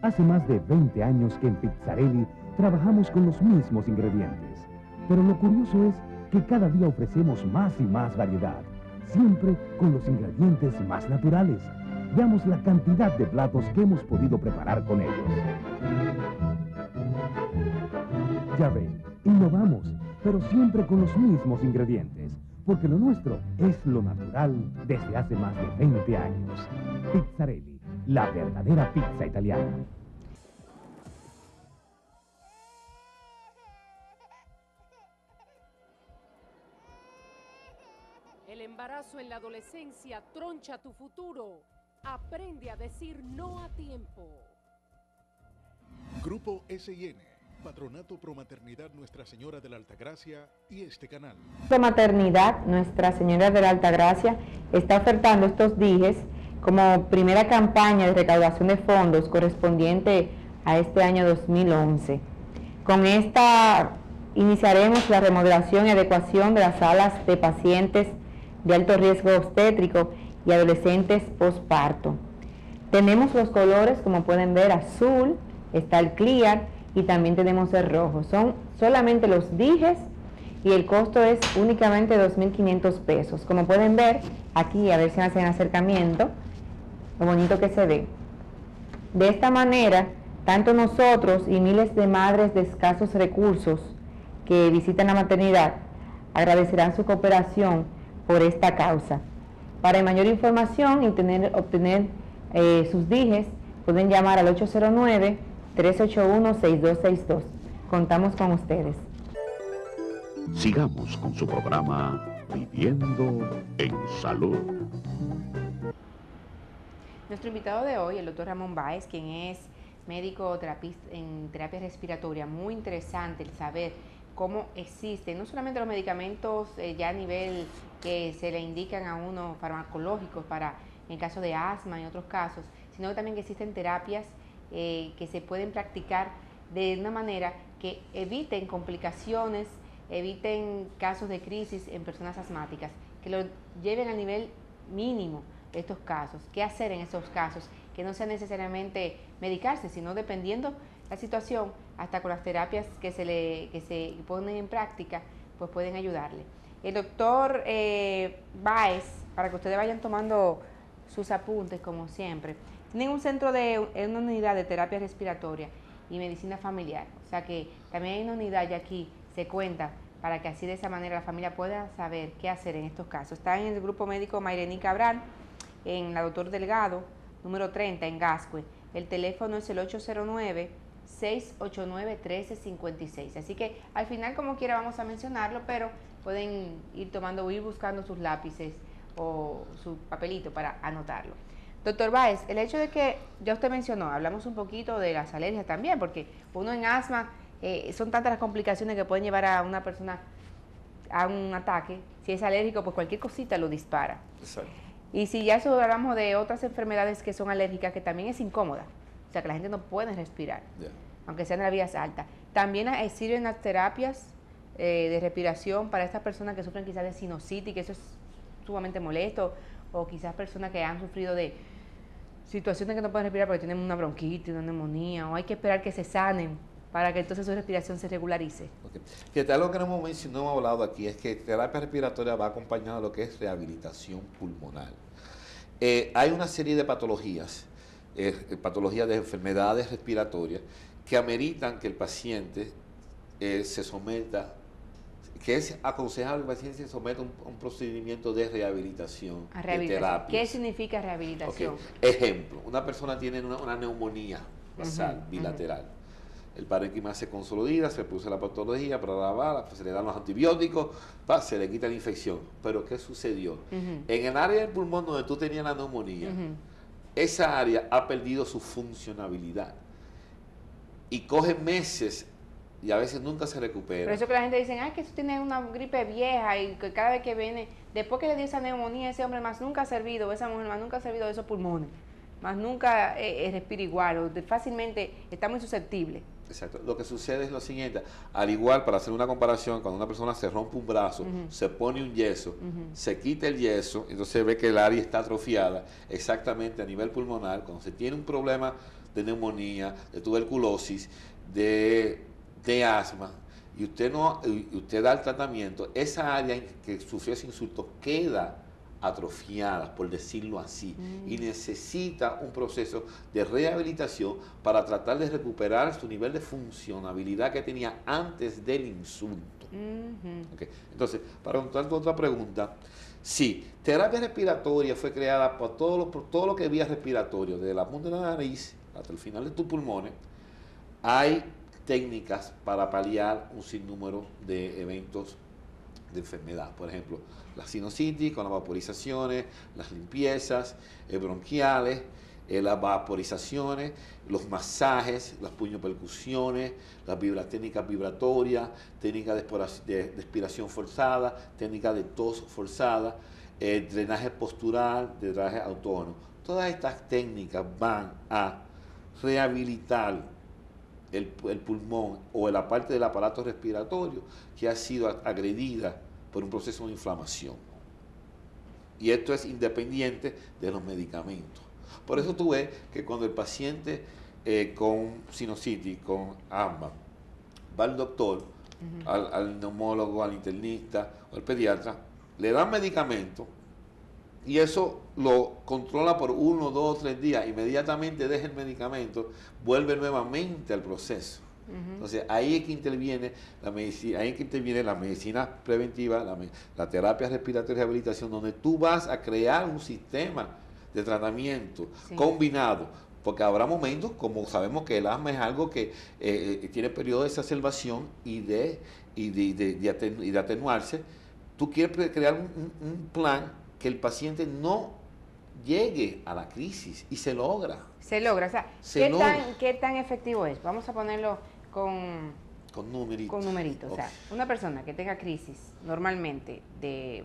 Hace más de 20 años que en Pizzarelli trabajamos con los mismos ingredientes, pero lo curioso es que cada día ofrecemos más y más variedad, siempre con los ingredientes más naturales. Veamos la cantidad de platos que hemos podido preparar con ellos. Ya ven, innovamos, pero siempre con los mismos ingredientes, porque lo nuestro es lo natural desde hace más de 20 años. Pizzarelli, la verdadera pizza italiana. El embarazo en la adolescencia troncha tu futuro. Aprende a decir no a tiempo. Grupo SIN, Patronato Promaternidad Nuestra Señora de la Altagracia y este canal. Promaternidad Nuestra Señora de la Altagracia está ofertando estos dijes como primera campaña de recaudación de fondos correspondiente a este año 2011. Con esta iniciaremos la remodelación y adecuación de las salas de pacientes de alto riesgo obstétrico y adolescentes posparto. Tenemos los colores, como pueden ver, azul, está el clear y también tenemos el rojo. Son solamente los dijes y el costo es únicamente 2.500 pesos. Como pueden ver, aquí a ver si hacen acercamiento, lo bonito que se ve. De esta manera, tanto nosotros y miles de madres de escasos recursos que visitan la maternidad agradecerán su cooperación por esta causa. Para mayor información y obtener sus dijes, pueden llamar al 809-381-6262. Contamos con ustedes. Sigamos con su programa Viviendo en Salud. Nuestro invitado de hoy, el doctor Ramón Báez, quien es médico terapista en terapia respiratoria. Muy interesante el saber cómo existen, no solamente los medicamentos ya a nivel que se le indican a uno farmacológicos para en caso de asma y otros casos, sino que también que existen terapias que se pueden practicar de una manera que eviten complicaciones, eviten casos de crisis en personas asmáticas, que lo lleven al nivel mínimo de estos casos. ¿Qué hacer en esos casos? Que no sea necesariamente medicarse, sino dependiendo la situación, hasta con las terapias que se ponen en práctica, pues pueden ayudarle. El doctor Báez, para que ustedes vayan tomando sus apuntes como siempre, tienen un centro una unidad de terapia respiratoria y medicina familiar, o sea que también hay una unidad ya aquí, se cuenta, para que así de esa manera la familia pueda saber qué hacer en estos casos. Está en el grupo médico Mayrení Cabral, en la Doctor Delgado, número 30, en Gascue. El teléfono es el 809-689-1356. Así que al final, como quiera, vamos a mencionarlo, pero pueden ir buscando sus lápices o su papelito para anotarlo. Doctor Báez, el hecho de que ya usted mencionó, hablamos un poquito de las alergias también, porque uno en asma, son tantas las complicaciones que pueden llevar a una persona a un ataque. Si es alérgico, pues cualquier cosita lo dispara. Exacto. Y si ya eso hablamos de otras enfermedades que son alérgicas, que también es incómoda, o sea que la gente no puede respirar, aunque sean de las vías altas. También sirven las terapias de respiración para estas personas que sufren quizás de sinusitis, que eso es sumamente molesto, o quizás personas que han sufrido de situaciones que no pueden respirar porque tienen una bronquitis, una neumonía, o hay que esperar que se sanen para que entonces su respiración se regularice. Okay. Fíjate, algo que no hemos hablado aquí es que terapia respiratoria va acompañada de lo que es rehabilitación pulmonar. Hay una serie de patologías de enfermedades respiratorias que ameritan que el paciente se someta que es aconsejable que el paciente se someta a un procedimiento de rehabilitación, A de rehabilitación. terapia. ¿Qué significa rehabilitación? Okay. Ejemplo, una persona tiene una neumonía basal, bilateral. El parénquima se consolida, se produce la patología, se le dan los antibióticos, se le quita la infección. Pero ¿qué sucedió? En el área del pulmón donde tú tenías la neumonía, esa área ha perdido su funcionabilidad y coge meses y a veces nunca se recupera. Por eso que la gente dice, que eso tiene una gripe vieja y que cada vez que viene, después que le dio esa neumonía, ese hombre más nunca ha servido, esa mujer más nunca ha servido de esos pulmones, más nunca respira igual, o fácilmente está muy susceptible. Exacto. Lo que sucede es lo siguiente, al igual, para hacer una comparación, cuando una persona se rompe un brazo, se pone un yeso, se quita el yeso, entonces ve que el área está atrofiada, exactamente a nivel pulmonar, cuando se tiene un problema de neumonía, de tuberculosis, de asma, y usted da el tratamiento, esa área que sufrió ese insulto queda atrofiada, por decirlo así, y necesita un proceso de rehabilitación para tratar de recuperar su nivel de funcionabilidad que tenía antes del insulto. Okay. Entonces, para contestar tu otra pregunta, sí, terapia respiratoria fue creada por todo lo que es vía respiratorio, desde la punta de la nariz hasta el final de tus pulmones. Hay técnicas para paliar un sinnúmero de eventos de enfermedad, por ejemplo, la sinusitis con las vaporizaciones, las limpiezas bronquiales, las vaporizaciones, los masajes, las puñopercusiones, las técnicas vibratorias, técnicas de expiración forzada, técnicas de tos forzada, drenaje postural, drenaje autónomo. Todas estas técnicas van a rehabilitar el pulmón o la parte del aparato respiratorio que ha sido agredida por un proceso de inflamación. Y esto es independiente de los medicamentos. Por eso tú ves que cuando el paciente con sinusitis, con asma, va al doctor, al neumólogo, al internista o al pediatra, le dan medicamento y eso lo controla por 1, 2, 3 días, inmediatamente deja el medicamento, vuelve nuevamente al proceso. Entonces ahí es que interviene la medicina preventiva, la terapia respiratoria y rehabilitación, donde tú vas a crear un sistema de tratamiento combinado, porque habrá momentos, como sabemos que el asma es algo que tiene periodo de exacerbación y de atenuarse. Tú quieres crear un plan que el paciente no llegue a la crisis y se logra. Se logra, o sea, ¿qué tan efectivo es? Vamos a ponerlo con numeritos. Okay. O sea, una persona que tenga crisis normalmente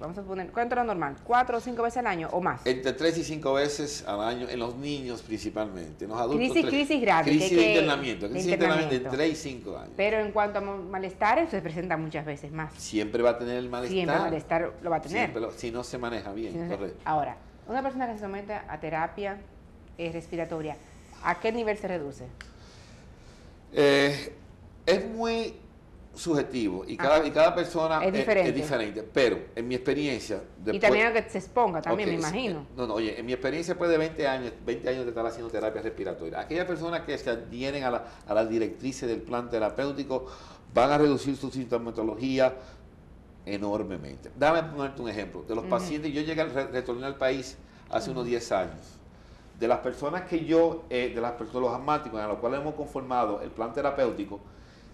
vamos a poner, ¿cuánto es lo normal? 4 o 5 veces al año o más. Entre 3 y 5 veces al año, en los niños principalmente, en los adultos. Crisis grave. Crisis de internamiento de 3 y 5 años. Pero en cuanto a malestares, se presenta muchas veces más. Siempre va a tener el malestar. Siempre el malestar lo va a tener. Si no se maneja bien, correcto. Ahora, una persona que se somete a terapia respiratoria, ¿a qué nivel se reduce? Es muy subjetivo y cada persona es diferente, pero en mi experiencia... y también a que se exponga también, me imagino. Oye, en mi experiencia después de 20 años de estar haciendo terapia respiratoria, aquellas personas que se adhieren a las directrices del plan terapéutico van a reducir su sintomatología enormemente. Dame ponerte un ejemplo. De los pacientes, yo retorné al país hace unos 10 años. De las personas que de los asmáticos a los cuales hemos conformado el plan terapéutico,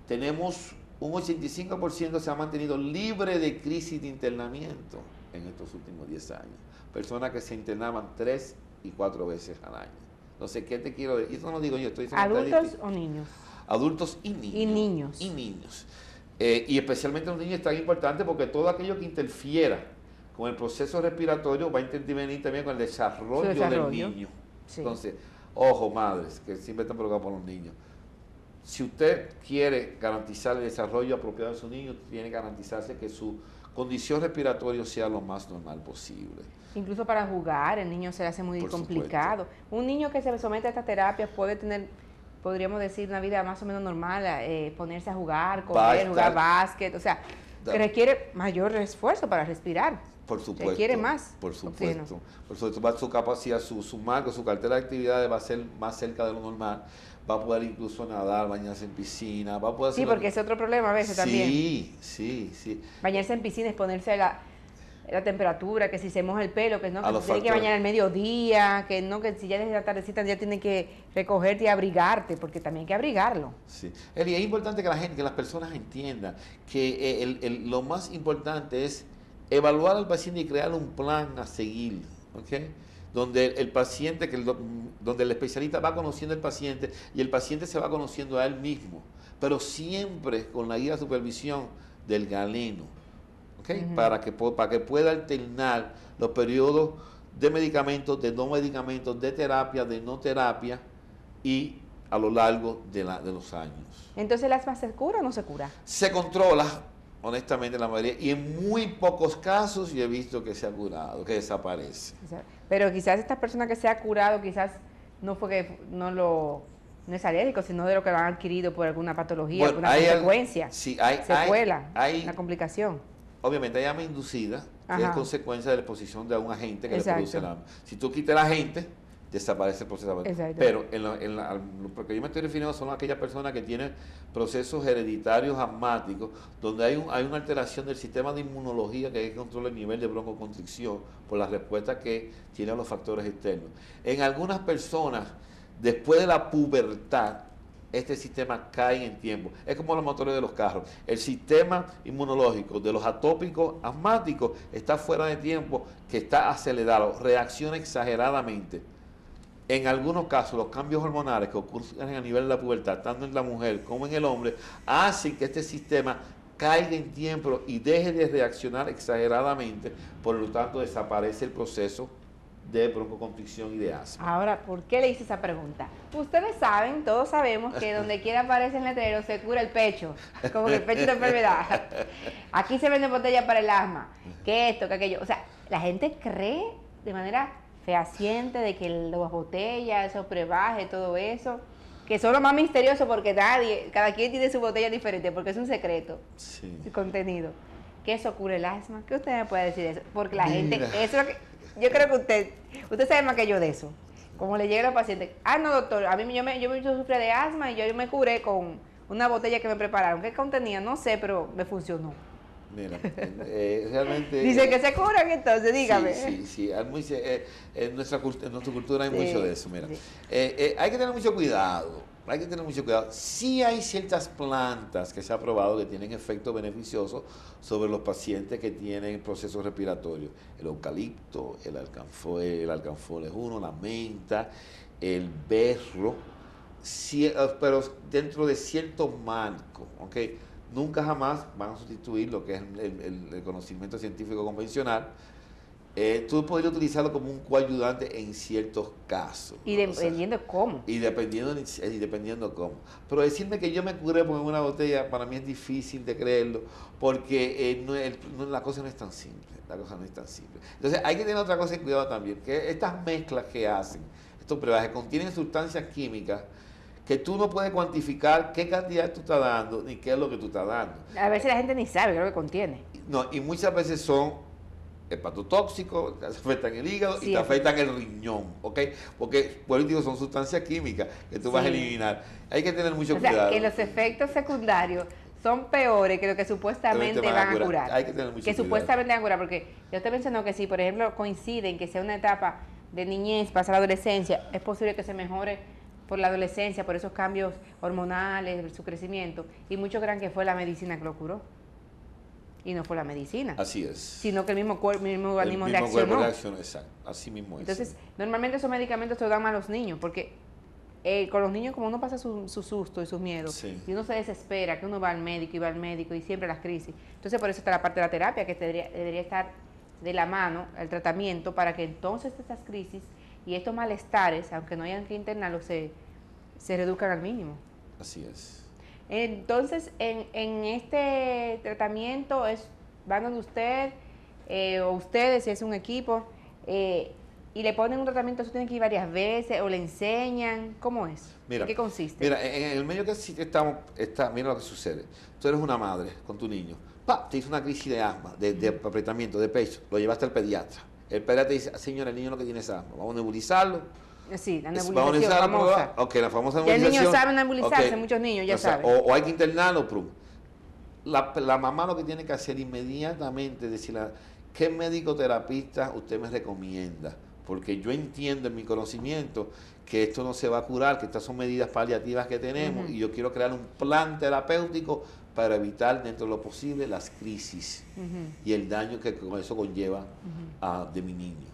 tenemos un 85% se ha mantenido libre de crisis de internamiento en estos últimos 10 años. Personas que se internaban 3 y 4 veces al año. Entonces, ¿qué te quiero decir? Eso no lo digo yo, estoy diciendo ¿adultos o niños? Adultos y niños. Y niños. Y especialmente los niños es tan importante porque todo aquello que interfiera con el proceso respiratorio va a intervenir también con el desarrollo del niño. Sí. Entonces, ojo, madres, que siempre están preocupadas por los niños. Si usted quiere garantizar el desarrollo apropiado de su niño, tiene que garantizarse que su condición respiratoria sea lo más normal posible. Incluso para jugar, el niño se le hace muy complicado. Supuesto. Un niño que se somete a esta terapia puede tener, podríamos decir, una vida más o menos normal, ponerse a jugar, correr, jugar básquet, o sea, que requiere mayor esfuerzo para respirar. Por supuesto. Requiere más. Por supuesto. Por supuesto, su capacidad, su marco, su cartera de actividades va a ser más cerca de lo normal. va a poder incluso nadar, bañarse en piscina, va a poder hacer... Sí, porque es otro problema a veces también. Sí. Bañarse en piscina, exponerse a la temperatura, que si se moja el pelo, que no, que los se tiene que factores. bañar al mediodía, que no, que si ya desde la tardecita ya tiene que recogerte y abrigarte, porque también hay que abrigarlo. Sí. Eli, es importante que la gente, que las personas entiendan que lo más importante es evaluar al paciente y crear un plan a seguir, ¿ok? Donde el paciente, donde el especialista va conociendo al paciente y el paciente se va conociendo a él mismo, pero siempre con la guía de supervisión del galeno, ¿ok? Para que pueda alternar los periodos de medicamentos, de no medicamentos, de terapia, de no terapia y a lo largo de los años. Entonces, ¿el asma se cura o no se cura? Se controla, honestamente, la mayoría, y en muy pocos casos yo he visto que se ha curado, que desaparece. Pero quizás esta persona que se ha curado, quizás no fue que no es alérgico, sino de lo que lo han adquirido por alguna patología, Bueno, alguna consecuencia, sí, secuela, hay una complicación. obviamente hay asma inducida, que Ajá. es consecuencia de la exposición de un agente que Exacto. le produce el asma. Si tú quitas el agente, desaparece el proceso. Exacto. Pero lo que yo me estoy refiriendo son aquellas personas que tienen procesos hereditarios asmáticos, donde hay una alteración del sistema de inmunología que controla el nivel de broncoconstricción por la respuesta que tienen los factores externos. En algunas personas, después de la pubertad, este sistema cae en tiempo. Es como los motores de los carros. El sistema inmunológico de los atópicos asmáticos está fuera de tiempo, que está acelerado, reacciona exageradamente. En algunos casos, los cambios hormonales que ocurren a nivel de la pubertad, tanto en la mujer como en el hombre, hacen que este sistema caiga en tiempo y deje de reaccionar exageradamente, por lo tanto desaparece el proceso de broncoconstricción y de asma. Ahora, ¿por qué le hice esa pregunta? Ustedes saben, todos sabemos que donde quiera aparece el letrero se cura el pecho, como que el pecho es una enfermedad. Aquí se vende botella para el asma, que esto, que aquello. O sea, la gente cree de manera fehaciente de que las botellas, esos brebajes, todo eso, que son lo más misterioso porque cada quien tiene su botella diferente, porque es un secreto, Sí. el contenido. Que eso cura el asma. ¿Qué usted me puede decir de eso? Porque la gente, Mira. eso es lo que, yo creo que usted sabe más que yo de eso. Como le llega a los pacientes, no doctor, a mí yo sufrí de asma y yo me curé con una botella que me prepararon. ¿Qué contenía? No sé, pero me funcionó. Mira, realmente... Dice que se curan, entonces dígame. Sí. En nuestra cultura hay Sí, mucho de eso, mira. sí. Hay que tener mucho cuidado, Sí hay ciertas plantas que se ha probado que tienen efectos beneficiosos sobre los pacientes que tienen procesos respiratorios. El eucalipto, el alcanfor es uno, la menta, el berro, pero dentro de ciertos marcos, ¿ok? Nunca jamás van a sustituir lo que es el conocimiento científico convencional. Tú podrías utilizarlo como un coayudante en ciertos casos. Y dependiendo cómo. Y dependiendo cómo. Pero decirme que yo me curé con una botella, para mí es difícil de creerlo, porque la cosa no es tan simple. Entonces hay que tener otra cosa en cuidado también, que estas mezclas que hacen, estos brebajes, contienen sustancias químicas que tú no puedes cuantificar qué cantidad tú estás dando, ni qué es lo que tú estás dando. A veces la gente ni sabe lo que contiene. No, y muchas veces son hepatotóxicos, te afectan el hígado y Sí, te afectan el riñón, ¿ok? Porque, por eso digo, son sustancias químicas que tú vas a Sí. eliminar. Hay que tener mucho O sea, cuidado. que los efectos secundarios son peores que lo que supuestamente Te van a curar. Hay que tener mucho Que cuidado. supuestamente van a curar, porque yo te mencionó que si, por ejemplo, coinciden que sea una etapa de niñez, pasa la adolescencia, es posible que se mejore por la adolescencia, por esos cambios hormonales, su crecimiento, y muchos creen que fue la medicina que lo curó. Y no fue la medicina, Así es. sino que el mismo organismo El mismo reaccionó. cuerpo reaccionó, exacto. Así mismo es. Entonces, normalmente esos medicamentos se los dan a los niños, porque con los niños, como uno pasa su susto y sus miedos, Sí. y uno se desespera, que uno va al médico y siempre las crisis. Entonces, por eso está la parte de la terapia, que debería estar de la mano, el tratamiento, para que entonces estas crisis y estos malestares, aunque no hayan que internarlos, se reduzcan al mínimo. Así es. Entonces, en este tratamiento van donde usted o ustedes, si es un equipo, y le ponen un tratamiento, eso tiene que ir varias veces, o le enseñan, ¿cómo es? Mira, ¿En qué consiste? Mira, en el medio que estamos, mira lo que sucede. Tú eres una madre con tu niño. Te hizo una crisis de asma, de apretamiento, de pecho. Lo llevaste al pediatra. El pediatra te dice, señora, el niño lo que tiene es asma. Vamos a nebulizarlo, Sí, la ¿Vamos a nebulización iniciar la famosa. prueba? Ok, la famosa Ya el nebulización. niño sabe nebulizarse, Ok. muchos niños ya O sea, saben. o hay que internarlo, pero la mamá lo que tiene que hacer inmediatamente es decirle, ¿qué médico terapista usted me recomienda? Porque yo entiendo en mi conocimiento que esto no se va a curar, que estas son medidas paliativas que tenemos y yo quiero crear un plan terapéutico para evitar dentro de lo posible las crisis y el daño que con eso conlleva de mi niño.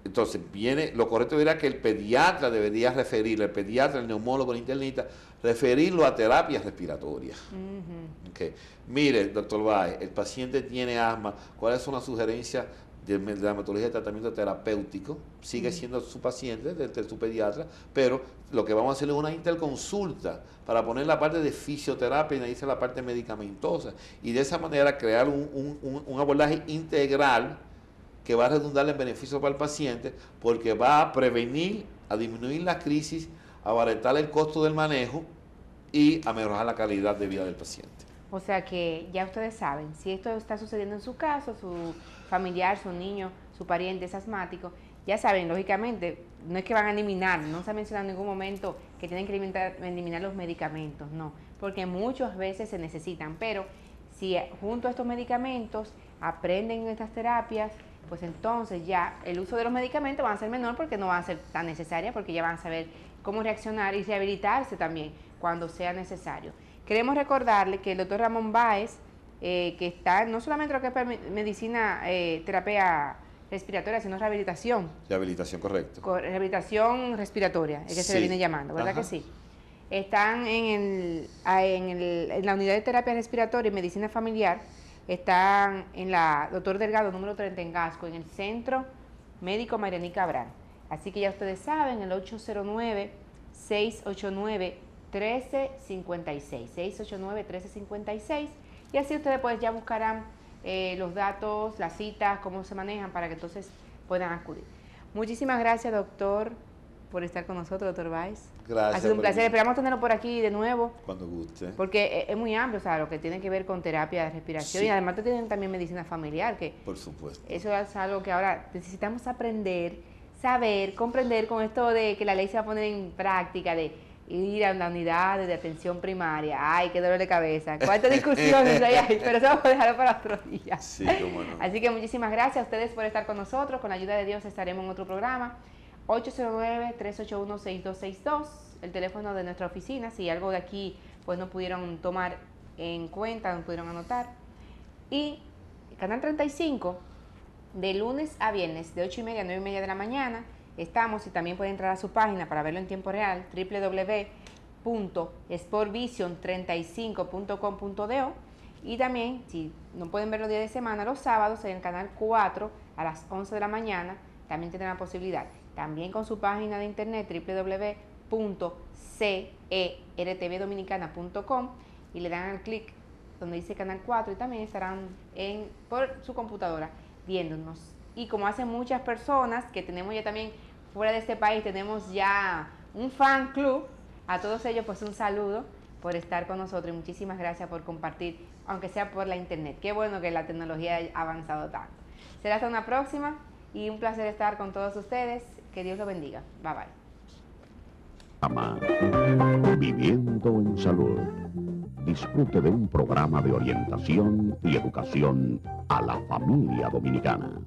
Entonces, lo correcto dirá que el pediatra debería referirlo, el pediatra, el neumólogo, el internista, referirlo a terapias respiratorias. Okay. Mire, doctor Báez, el paciente tiene asma, ¿cuáles son las sugerencias de la metodología de tratamiento terapéutico? Sigue siendo su paciente, de su pediatra, pero lo que vamos a hacer es una interconsulta para poner la parte de fisioterapia y añadirse la parte medicamentosa. Y de esa manera crear un abordaje integral que va a redundar en beneficio para el paciente, porque va a prevenir, a disminuir la crisis, a abaratar el costo del manejo y a mejorar la calidad de vida del paciente. O sea que ya ustedes saben, si esto está sucediendo en su caso, su familiar, su niño, su pariente es asmático, ya saben, lógicamente, no es que van a eliminar, no se ha mencionado en ningún momento que tienen que eliminar los medicamentos, no, porque muchas veces se necesitan, pero si junto a estos medicamentos aprenden estas terapias, pues entonces ya el uso de los medicamentos va a ser menor porque no va a ser tan necesaria, porque ya van a saber cómo reaccionar y rehabilitarse también cuando sea necesario. Queremos recordarle que el doctor Ramón Báez, que está no solamente lo que es medicina, terapia respiratoria, sino rehabilitación. Rehabilitación, correcto. Rehabilitación respiratoria, es que se le viene llamando, ¿verdad que sí? Están en la unidad de terapia respiratoria y medicina familiar, están en la Doctor Delgado, número 30 en Gasco, en el Centro Médico Marianí Cabral. Así que ya ustedes saben, el 809-689-1356, 689-1356, y así ustedes pues ya buscarán los datos, las citas, cómo se manejan para que entonces puedan acudir. Muchísimas gracias, doctor, por estar con nosotros, doctor Báez. Gracias. Ha sido un placer, esperamos tenerlo por aquí de nuevo. Cuando guste. Porque es muy amplio, o sea, lo que tiene que ver con terapia de respiración y además tienen también medicina familiar, que por supuesto. Eso es algo que ahora necesitamos aprender, saber, comprender con esto de que la ley se va a poner en práctica, de ir a la unidad de atención primaria. Ay, qué dolor de cabeza. ¿Cuántas discusiones hay? Pero eso vamos a dejarlo para otro día. Sí, cómo no. Así que muchísimas gracias a ustedes por estar con nosotros. Con la ayuda de Dios estaremos en otro programa. 809-381-6262, el teléfono de nuestra oficina, si algo de aquí pues no pudieron tomar en cuenta, no pudieron anotar. Y Canal 35, de lunes a viernes, de 8:30 a 9:30 de la mañana, estamos, y también pueden entrar a su página para verlo en tiempo real, www.sportvision35.com.do, y también, si no pueden ver los días de semana, los sábados en el Canal 4 a las 11 de la mañana, también tienen la posibilidad. También con su página de internet www.certvdominicana.com y le dan al clic donde dice Canal 4 y también estarán por su computadora viéndonos. Y como hacen muchas personas que tenemos ya también fuera de este país, tenemos ya un fan club, a todos ellos pues un saludo por estar con nosotros y muchísimas gracias por compartir, aunque sea por la internet. Qué bueno que la tecnología ha avanzado tanto. Será hasta una próxima y un placer estar con todos ustedes. Que Dios lo bendiga. Bye bye. Viviendo en Salud. Disfrute de un programa de orientación y educación a la familia dominicana.